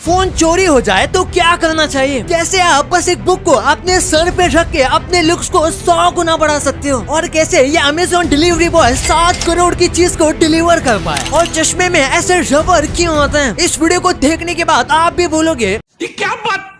Phone चोरी हो जाए तो क्या करना चाहिए, कैसे आप बस एक बुक को अपने सर पे रख के अपने लुक्स को 100 गुना बढ़ा सकते हो, और कैसे ये अमेज़न डिलीवरी बॉय 7 करोड़ की चीज को डिलीवर कर पाए, और चश्मे में ऐसे रबर क्यों होते हैं। इस वीडियो को देखने के बाद आप भी बोलोगे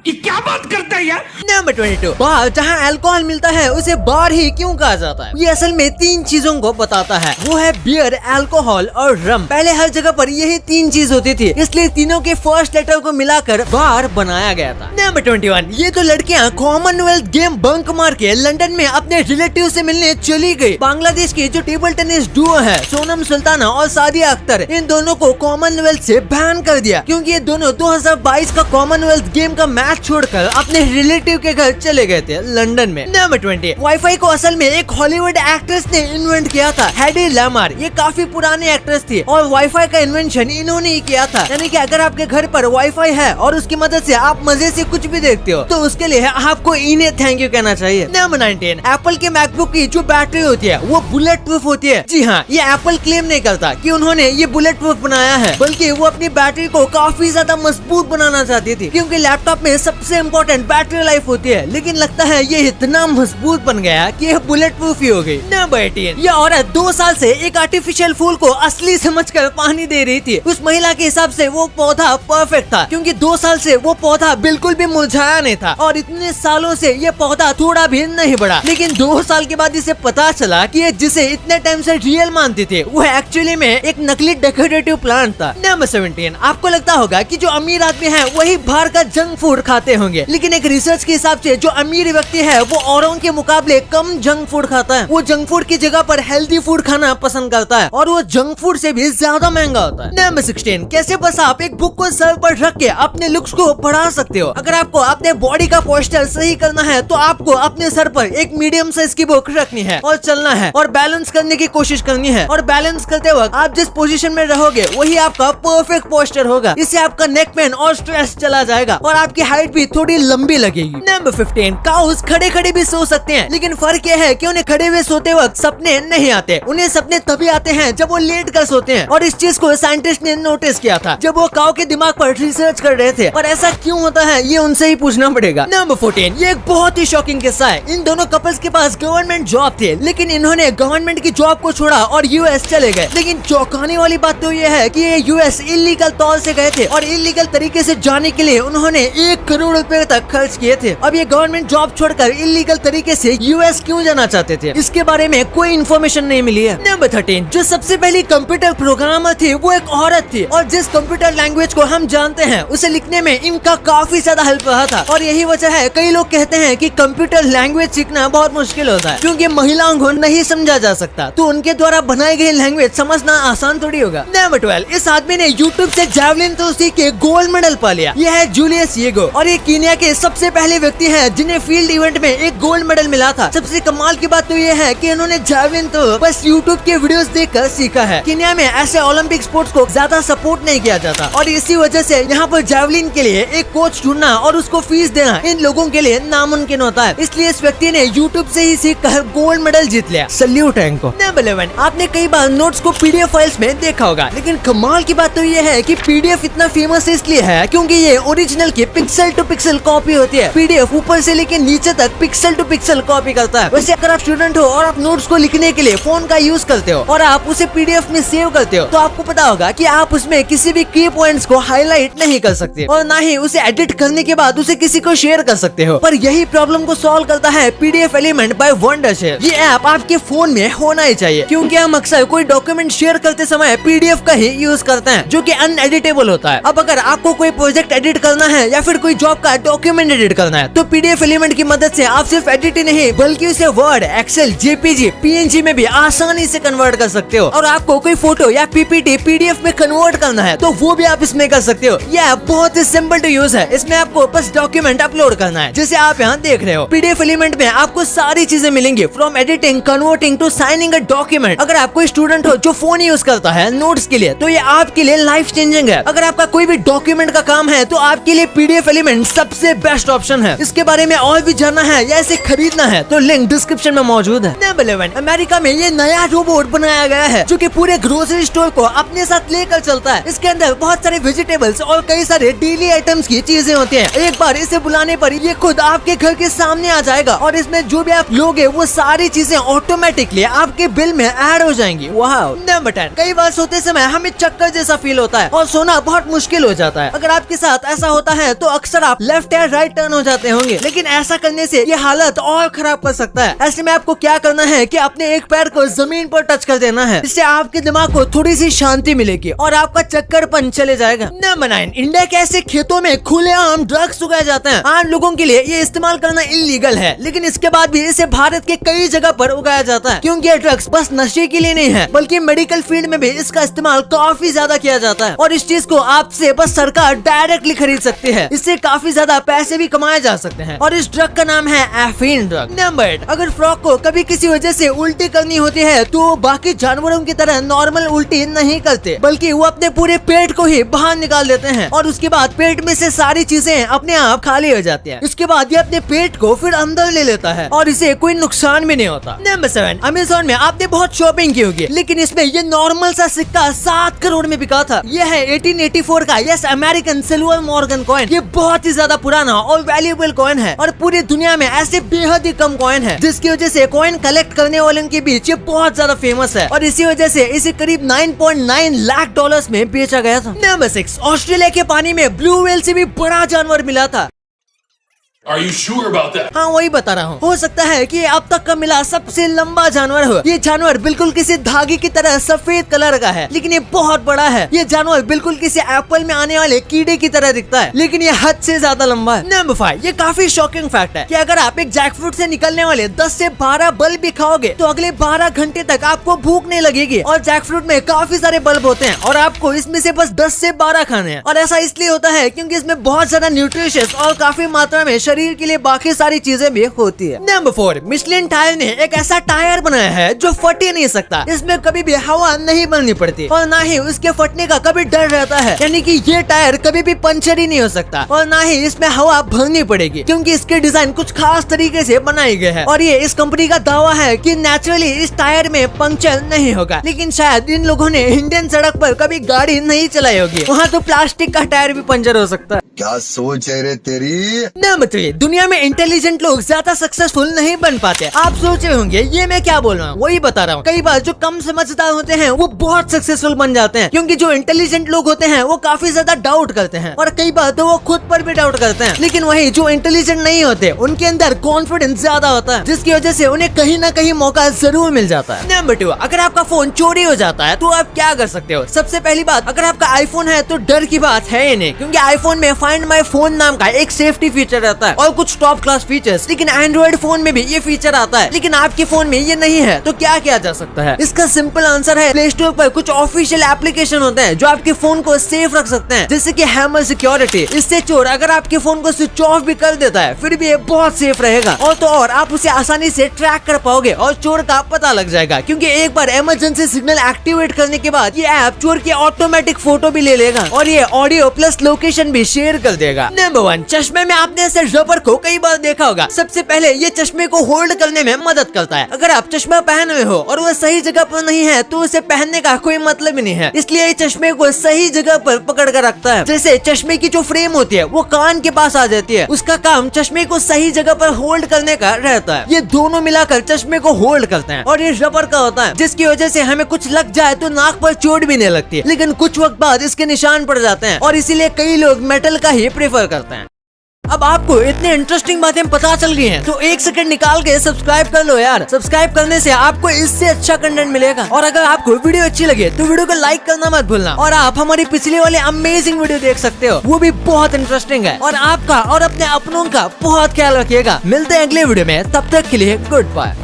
ये क्या बात करता है यार। नंबर 22, बार जहाँ अल्कोहल मिलता है उसे बार ही क्यों कहा जाता है। ये असल में 3 चीजों को बताता है, वो है बियर, अल्कोहल और रम। पहले हर जगह पर यही 3 चीज होती थी, इसलिए तीनों के फर्स्ट लेटर को मिलाकर बार बनाया गया था। नंबर 21, ये तो लड़कियाँ कॉमनवेल्थ गेम बंक मार के लंदन में अपने रिलेटिव से मिलने चली गई। बांग्लादेश की जो टेबल टेनिस डुओ है सोनम सुल्ताना और सादिया अख्तर, इन दोनों को कॉमनवेल्थ से बैन कर दिया, क्योंकि ये दोनों 2022 का कॉमनवेल्थ गेम का मैच छोड़कर अपने रिलेटिव के घर चले गए थे लंदन में। नंबर 20, वाईफाई को असल में एक हॉलीवुड एक्ट्रेस ने इन्वेंट किया था, हेडी लामार। ये काफी पुरानी एक्ट्रेस थी और वाईफाई का इन्वेंशन इन्होंने ही किया था। यानी कि अगर आपके घर पर वाईफाई है और उसकी मदद से आप मजे से कुछ भी देखते हो तो उसके लिए आपको इन्हें थैंक यू कहना चाहिए। नंबर 19, एप्पल के मैकबुक की जो बैटरी होती है वो बुलेट प्रूफ होती है। जी हाँ, ये एप्पल क्लेम नहीं करता कि उन्होंने ये बुलेट प्रूफ बनाया है, बल्कि वो अपनी बैटरी को काफी ज्यादा मजबूत बनाना चाहती थी, क्योंकि लैपटॉप में सबसे इम्पोर्टेंट बैटरी लाइफ होती है। लेकिन लगता है ये इतना मजबूत बन गया कि ये बुलेट प्रूफ ही हो गई। नंबर 18, ये औरत 2 साल से एक आर्टिफिशियल फूल को असली समझकर पानी दे रही थी। उस महिला के हिसाब से वो पौधा परफेक्ट था, क्योंकि 2 साल से वो पौधा बिल्कुल भी मुरझाया नहीं था और इतने सालों से ये पौधा थोड़ा भी नहीं बढ़ा। लेकिन 2 साल के बाद इसे पता चला कि ये जिसे इतने टाइम से रियल मानती थी वो एक्चुअली में एक नकली डेकोरेटिव प्लांट था। नंबर 17, आपको लगता होगा कि जो अमीर आदमी है वही बाहर का जंक फूड खाते होंगे, लेकिन एक रिसर्च के हिसाब से जो अमीर व्यक्ति है वो औरों के मुकाबले कम जंक फूड खाता है। वो जंक फूड की जगह पर हेल्दी फूड खाना पसंद करता है और वो जंक फूड से भी ज्यादा महंगा होता है। नंबर 16, कैसे बस आप एक बुक को सर पर रख के अपने लुक्स को बढ़ा सकते हो। अगर आपको अपने बॉडी का पोस्टर सही करना है तो आपको अपने सर पर एक मीडियम साइज की बुक रखनी है और चलना है और बैलेंस करने की कोशिश करनी है, और बैलेंस करते वक्त आप जिस पोजीशन में रहोगे वही आपका परफेक्ट पोस्टर होगा। इससे आपका नेक पेन और स्ट्रेस चला जाएगा और आपकी हाइट भी थोड़ी लंबी लगेगी। नंबर 15, काउस खड़े खड़े भी सो सकते हैं, लेकिन फर्क यह है कि उन्हें खड़े हुए सोते वक्त सपने नहीं आते। उन्हें सपने तभी आते हैं जब वो लेट कर सोते हैं, और इस चीज को साइंटिस्ट ने नोटिस किया था जब वो काऊ के दिमाग पर रिसर्च कर रहे थे। और ऐसा क्यों होता है ये उनसे ही पूछना पड़ेगा। नंबर 14, ये एक बहुत ही शॉकिंग किस्सा है। इन दोनों कपल्स के पास गवर्नमेंट जॉब थे, लेकिन इन्होंने गवर्नमेंट की जॉब को छोड़ा और यूएस चले गए। लेकिन चौंकाने वाली बात तो ये है कि ये यूएस इलीगल तौर से गए थे और इलीगल तरीके से जाने के लिए उन्होंने 1 करोड़ रुपए तक खर्च किए थे। अब ये गवर्नमेंट जॉब छोड़कर इलीगल तरीके से यूएस क्यों जाना चाहते थे, इसके बारे में कोई इन्फॉर्मेशन नहीं मिली है। नंबर 13, जो सबसे पहली कंप्यूटर प्रोग्रामर थी वो एक औरत थी, और जिस कंप्यूटर लैंग्वेज को हम जानते हैं उसे लिखने में इनका काफी ज्यादा हेल्प रहा था। और यही वजह है कई लोग कहते हैं कि कंप्यूटर लैंग्वेज सीखना बहुत मुश्किल होता है, क्योंकि महिलाओं को नहीं समझा जा सकता, तो उनके द्वारा बनाई गई लैंग्वेज समझना आसान थोड़ी होगा। नंबर 12, इस आदमी ने यूट्यूब से जैवलिन थ्रो सीख के गोल्ड मेडल पा लिया। यह है जूलियस येगो, और ये कीनिया के सबसे पहले व्यक्ति हैं जिन्हें फील्ड इवेंट में एक गोल्ड मेडल मिला था। सबसे कमाल की बात तो ये है कि इन्होंने जैवलिन तो बस यूट्यूब के वीडियोस देखकर सीखा है। कीनिया में ऐसे ओलंपिक स्पोर्ट्स को ज्यादा सपोर्ट नहीं किया जाता, और इसी वजह से यहाँ पर जैवलिन के लिए एक कोच ढूंढना और उसको फीस देना इन लोगों के लिए नामुमकिन होता है। इसलिए इस व्यक्ति ने यूट्यूब से ही सीखकर गोल्ड मेडल जीत लिया। सल्यूट है इनको। नंबर 11, आपने कई बार नोट्स को पीडीएफ फाइल्स में देखा होगा, लेकिन कमाल की बात तो ये है कि पीडीएफ इतना फेमस इसलिए है क्योंकि ये ओरिजिनल की पिक्सल टू पिक्सल कॉपी होती है। पीडीएफ ऊपर से लेके नीचे तक पिक्सल टू पिक्सल कॉपी करता है। वैसे अगर आप स्टूडेंट हो और आप नोट्स को लिखने के लिए फोन का यूज करते हो और आप उसे पीडीएफ में सेव करते हो, तो आपको पता होगा कि आप उसमें किसी भी की पॉइंट्स को हाईलाइट नहीं कर सकते और ना ही उसे एडिट करने के बाद उसे किसी को शेयर कर सकते हो। पर यही प्रॉब्लम को सॉल्व करता है पीडीएफ एलिमेंट बाय वंडरशेयर। ये ऐप आपके फोन में होना ही चाहिए, क्योंकि हम अक्सर कोई डॉक्यूमेंट शेयर करते समय पीडीएफ का ही यूज करते हैं, जो कि अनएडिटेबल होता है। अब अगर आपको कोई प्रोजेक्ट एडिट करना है या फिर कोई जॉब का डॉक्यूमेंट एडिट करना है, तो पीडीएफ एलिमेंट की मदद से आप सिर्फ एडिट ही नहीं बल्कि उसे वर्ड, एक्सेल, जेपीजी, पीएनजी में भी आसानी से कन्वर्ट कर सकते हो। और आपको कोई फोटो या पीपीटी पीडीएफ में कन्वर्ट करना है तो वो भी आप इसमें कर सकते हो। यह ऐप बहुत ही सिंपल टू यूज है। इसमें आपको बस डॉक्यूमेंट अपलोड करना है, जैसे आप यहाँ देख रहे हो। पीडीएफ एलिमेंट में आपको सारी चीजें मिलेंगी, from editing, converting to signing a document. अगर आप कोई स्टूडेंट हो जो फोन यूज करता है नोट्स के लिए, तो ये आपके लिए लाइफ चेंजिंग है। अगर आपका कोई भी डॉक्यूमेंट का काम है तो आपके लिए पीडीएफ एलिमेंट सबसे बेस्ट ऑप्शन है। इसके बारे में और भी जानना है या इसे खरीदना है तो लिंक डिस्क्रिप्शन में मौजूद है। नंबर 11, अमेरिका में ये नया रोबोट बनाया गया है जो कि पूरे ग्रोसरी स्टोर को अपने साथ लेकर चलता है। इसके अंदर बहुत सारे वेजिटेबल्स और कई सारे डेली आइटम्स की चीजें होती हैं। एक बार इसे बुलाने पर ये खुद आपके घर के सामने आ जाएगा और इसमें जो भी आप लोगे वो सारी चीजें ऑटोमेटिकली आपके बिल में ऐड हो जाएंगी। वाओ। नंबर 10, कई बार सोते समय हमें चक्कर जैसा फील होता है और सोना बहुत मुश्किल हो जाता है। अगर आपके साथ ऐसा होता है तो अक्सर आप लेफ्ट या राइट टर्न हो जाते होंगे, लेकिन ऐसा करने से ये हालत और खराब कर सकता है। ऐसे में आपको क्या करना है कि अपने एक पैर को जमीन पर टच कर देना है। इससे आपके दिमाग को थोड़ी सी शांति मिलेगी और आपका चक्करपन चले जाएगा। नंबर 9, इंडिया के ऐसे खेतों में खुलेआम ड्रग्स उगाए जाते हैं। आम लोगों के लिए ये इस्तेमाल करना इलीगल है, लेकिन इसके बाद भी इसे भारत के कई जगह पर उगाया जाता है, क्योंकि ये ड्रग्स बस नशे के लिए नहीं है बल्कि मेडिकल फील्ड में भी इसका इस्तेमाल काफी ज्यादा किया जाता है। और इस चीज को आपसे बस सरकार डायरेक्टली खरीद सकती है। इससे काफी ज्यादा पैसे भी कमाए जा सकते हैं और इस ड्रग का नाम है एफीन ड्रग। नंबर 8, अगर फ्रॉग को कभी किसी वजह से उल्टी करनी होती है तो बाकी जानवरों की तरह नॉर्मल उल्टी नहीं करते, बल्कि वो अपने पूरे पेट को ही बाहर निकाल देते हैं और उसके बाद पेट में से सारी चीजें अपने आप खाली हो जाती हैं। इसके बाद ये अपने पेट को फिर अंदर ले लेता है और इसे कोई नुकसान भी नहीं होता। नंबर 7, अमेज़न में आपने बहुत शॉपिंग की होगी, लेकिन इसमें ये नॉर्मल सा सिक्का 7 करोड़ में बिका था। यह है 1884 का yes American silver Morgan coin. ये बहुत ही ज्यादा पुराना और वैल्यूएबल कॉइन है और पूरी दुनिया में ऐसे बेहद ही कम कॉइन है, जिसकी वजह से कॉइन कलेक्ट करने वालों के बीच ये बहुत ज्यादा फेमस है और इसी वजह से इसे करीब 9.9 लाख डॉलर्स में बेचा गया था। नंबर 6, ऑस्ट्रेलिया के पानी में ब्लू व्हेल से भी बड़ा जानवर मिला था। Are you sure about that? हाँ, वही बता रहा हूँ। हो सकता है कि अब तक का मिला सबसे लंबा जानवर हो। ये जानवर बिल्कुल किसी धागे की तरह सफेद कलर का है, लेकिन ये बहुत बड़ा है। ये जानवर बिल्कुल किसी एप्पल में आने वाले कीड़े की तरह दिखता है, लेकिन ये हद से ज्यादा लंबा है। नंबर 5, ये काफी शॉकिंग फैक्ट है कि अगर आप एक जैकफ्रूट से निकलने वाले 10 से 12 बल्ब भी खाओगे तो अगले 12 घंटे तक आपको भूख नहीं लगेगी। और जैकफ्रूट में काफी सारे बल्ब होते हैं और आपको इसमें से बस 10 से 12 खाने हैं। और ऐसा इसलिए होता है क्योंकि इसमें बहुत ज्यादा न्यूट्रिशियस और काफी मात्रा में शरीर के लिए बाकी सारी चीजें भी होती है। नंबर 4, मिशेलिन टायर ने एक ऐसा टायर बनाया है जो फट ही नहीं सकता। इसमें कभी भी हवा नहीं भरनी पड़ती और ना ही उसके फटने का कभी डर रहता है, यानी कि ये टायर कभी भी पंचर ही नहीं हो सकता और ना ही इसमें हवा भरनी पड़ेगी, क्योंकि इसके डिजाइन कुछ खास तरीके से बनाई गई है। और ये इस कंपनी का दावा है कि नेचुरली इस टायर में पंचर नहीं होगा, लेकिन शायद इन लोगों ने इंडियन सड़क पर कभी गाड़ी नहीं चलाई होगी, वहाँ तो प्लास्टिक का टायर भी पंचर हो सकता है। क्या सोच है रे तेरी। नंबर 3, दुनिया में इंटेलिजेंट लोग ज्यादा सक्सेसफुल नहीं बन पाते। आप सोच रहे होंगे ये मैं क्या बोल रहा हूँ, वही बता रहा हूँ। कई बार जो कम समझदार होते हैं वो बहुत सक्सेसफुल बन जाते हैं, क्योंकि जो इंटेलिजेंट लोग होते हैं वो काफी ज्यादा डाउट करते हैं और कई बार तो वो खुद पर भी डाउट करते हैं। लेकिन वही जो इंटेलिजेंट नहीं होते उनके अंदर कॉन्फिडेंस ज्यादा होता है, जिसकी वजह से उन्हें कहीं ना कहीं मौका जरूर मिल जाता है। नंबर 2, अगर आपका फोन चोरी हो जाता है तो आप क्या कर सकते हो। सबसे पहली बात, अगर आपका आईफोन है तो डर की बात है ही नहीं, क्योंकि आईफोन में फाइंड माई फोन नाम का एक सेफ्टी फीचर रहता है और कुछ टॉप क्लास फीचर्स। लेकिन एंड्रॉइड फोन में भी ये फीचर आता है, लेकिन आपके फोन में ये नहीं है। तो क्या किया जा सकता है? इसका सिंपल आंसर है, प्ले स्टोर पर कुछ ऑफिशियल एप्लीकेशन होते हैं जो आपके फोन को सेफ रख सकते हैं, जैसे कि हैमर सिक्योरिटी। इससे चोर अगर आपके फोन को स्विच ऑफ भी कर देता है फिर भी ये बहुत सेफ रहेगा और तो और आप उसे आसानी से ट्रैक कर पाओगे और चोर का पता लग जाएगा, क्योंकि एक बार इमरजेंसी सिग्नल एक्टिवेट करने के बाद ये ऐप चोर की ऑटोमेटिक फोटो भी ले लेगा और ये ऑडियो प्लस लोकेशन भी शेयर कर देगा। नंबर 1, चश्मे में आपने ऐसे रबर को कई बार देखा होगा। सबसे पहले ये चश्मे को होल्ड करने में मदद करता है। अगर आप चश्मा पहन रहे हो और वो सही जगह पर नहीं है तो उसे पहनने का कोई मतलब ही नहीं है, इसलिए ये चश्मे को सही जगह पर पकड़ कर रखता है। जैसे चश्मे की जो फ्रेम होती है वो कान के पास आ जाती है, उसका काम चश्मे को सही जगह पर होल्ड करने का रहता है। ये दोनों मिलाकर चश्मे को होल्ड करते हैं और ये रबर का होता है, जिसकी वजह से हमें कुछ लग जाए तो नाक पर चोट भी नहीं लगती, लेकिन कुछ वक्त बाद इसके निशान पड़ जाते हैं और इसीलिए कई लोग मेटल का ही प्रेफर करते हैं। अब आपको इतनी इंटरेस्टिंग बातें पता चल गई हैं, तो 1 सेकंड निकाल के सब्सक्राइब कर लो यार। सब्सक्राइब करने से आपको इससे अच्छा कंटेंट मिलेगा। और अगर आपको वीडियो अच्छी लगे तो वीडियो को लाइक करना मत भूलना। और आप हमारी पिछले वाले अमेजिंग वीडियो देख सकते हो, वो भी बहुत इंटरेस्टिंग है। और आपका और अपने अपनों का बहुत ख्याल रखिएगा। मिलते हैं अगले वीडियो में, तब तक के लिए गुड बाय।